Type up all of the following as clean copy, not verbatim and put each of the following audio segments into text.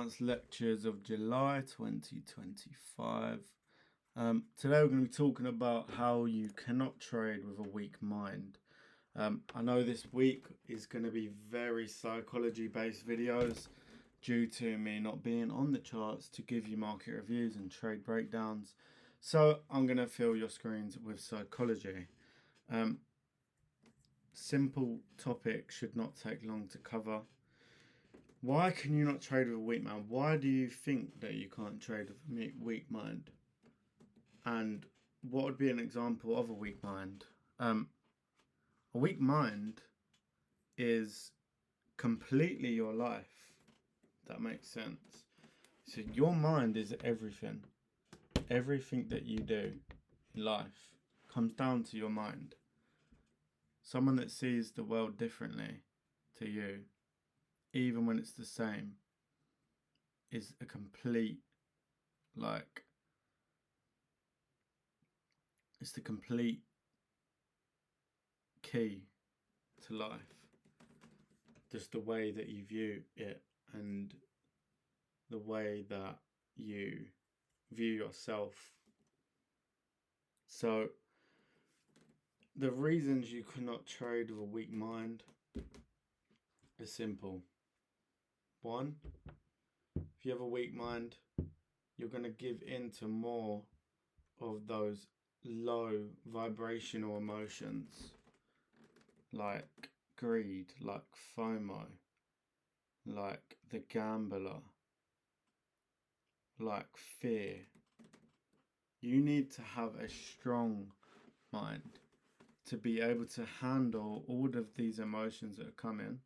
Lectures of July 2025. Today we're going to be talking about how you cannot trade with a weak mind. I know this week is going to be very psychology based videos due to me not being on the charts to give you market reviews and trade breakdowns. So I'm going to fill your screens with psychology. Simple topic, should not take long to cover. Why can you not trade with a weak mind? Why do you think that you can't trade with a weak mind? And what would be an example of a weak mind? A weak mind is completely your life. That makes sense. So your mind is everything. Everything that you do in life comes down to your mind. Someone that sees the world differently to you, even when it's the same, is a complete, it's the complete key to life. Just the way that you view it and the way that you view yourself. So the reasons you cannot trade with a weak mind are simple. One, if you have a weak mind, you're going to give in to more of those low vibrational emotions like greed, like FOMO, like the gambler, like fear. You need to have a strong mind to be able to handle all of these emotions that are coming,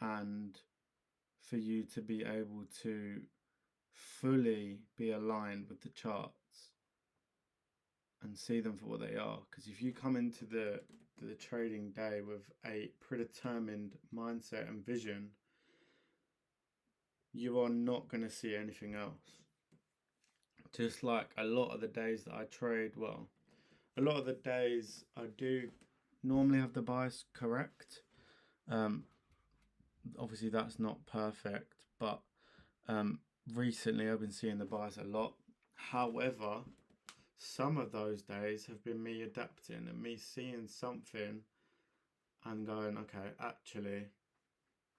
and for you to be able to fully be aligned with the charts and see them for what they are. Because if you come into the trading day with a predetermined mindset and vision, you are not going to see anything else. Just like a lot of the days that I trade, a lot of the days I do normally have the bias correct. Obviously that's not perfect, but recently I've been seeing the bias a lot. However, some of those days have been me adapting and me seeing something and going, okay, actually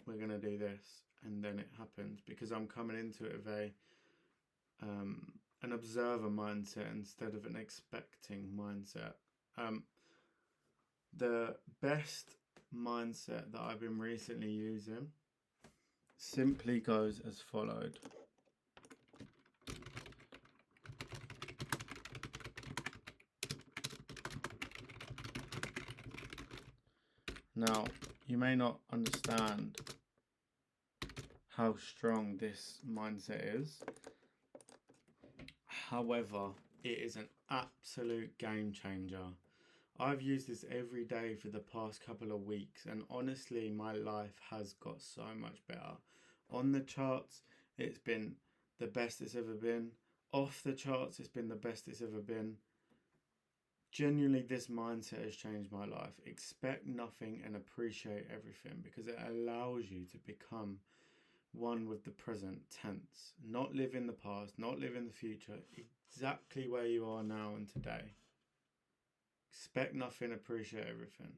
we're going to do this, and then it happens because I'm coming into it with an observer mindset instead of an expecting mindset. The best mindset that I've been recently using simply goes as followed. Now, you may not understand how strong this mindset is. However, it is an absolute game changer. I've used this every day for the past couple of weeks, and honestly, my life has got so much better. On the charts, it's been the best it's ever been. Off the charts, it's been the best it's ever been. Genuinely, this mindset has changed my life. Expect nothing and appreciate everything, because it allows you to become one with the present tense. Not live in the past, not live in the future, exactly where you are now and today. Expect nothing, appreciate everything.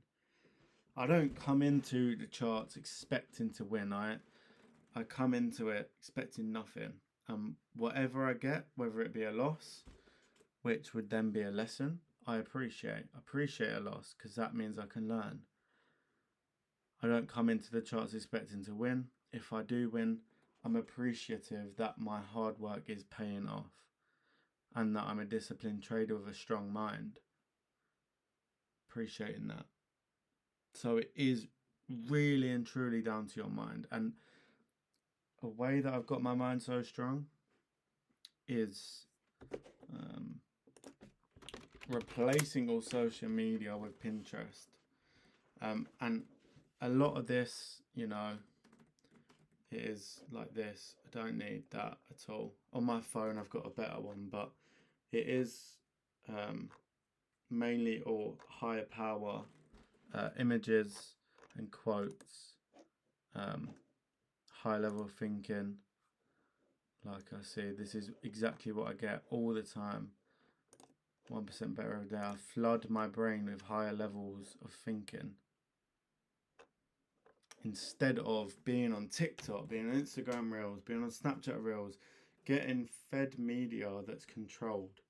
I don't come into the charts expecting to win. I come into it expecting nothing. Whatever I get, whether it be a loss, which would then be a lesson, I appreciate a loss, because that means I can learn. I don't come into the charts expecting to win. If I do win, I'm appreciative that my hard work is paying off and that I'm a disciplined trader with a strong mind. Appreciating that. So it is really and truly down to your mind. And a way that I've got my mind so strong is replacing all social media with Pinterest. And a lot of this, it is like this. I don't need that at all. On my phone, I've got a better one, but it is mainly all higher power images and quotes, high level thinking, Like I see, this is exactly what I get all the time. 1% better every day. I flood my brain with higher levels of thinking. Instead of being on TikTok, being on Instagram Reels, being on Snapchat Reels, getting fed media that's controlled.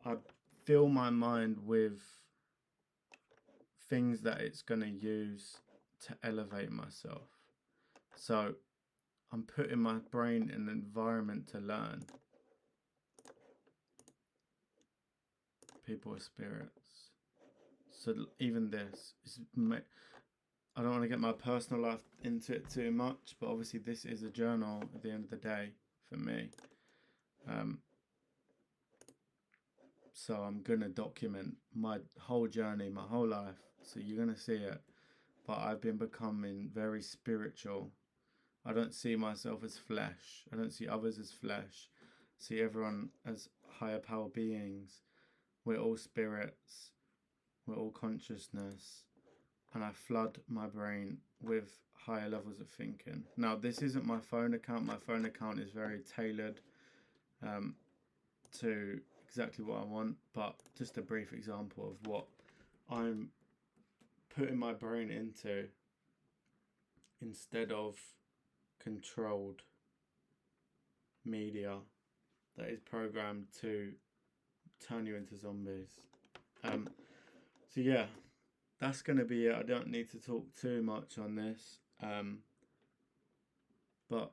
I fill my mind with things that it's going to use to elevate myself. So I'm putting my brain in an environment to learn. People are spirits. So even this is, I don't want to get my personal life into it too much, but obviously this is a journal at the end of the day for me. So I'm going to document my whole journey, my whole life. So you're going to see it. But I've been becoming very spiritual. I don't see myself as flesh. I don't see others as flesh. I see everyone as higher power beings. We're all spirits. We're all consciousness. And I flood my brain with higher levels of thinking. Now, this isn't my phone account. My phone account is very tailored to exactly what I want, but just a brief example of what I'm putting my brain into instead of controlled media that is programmed to turn you into zombies. So yeah, that's going to be it. I don't need to talk too much on this, but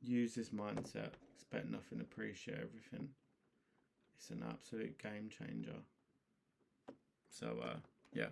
use this mindset. Expect nothing, appreciate everything. It's an absolute game changer. So yeah.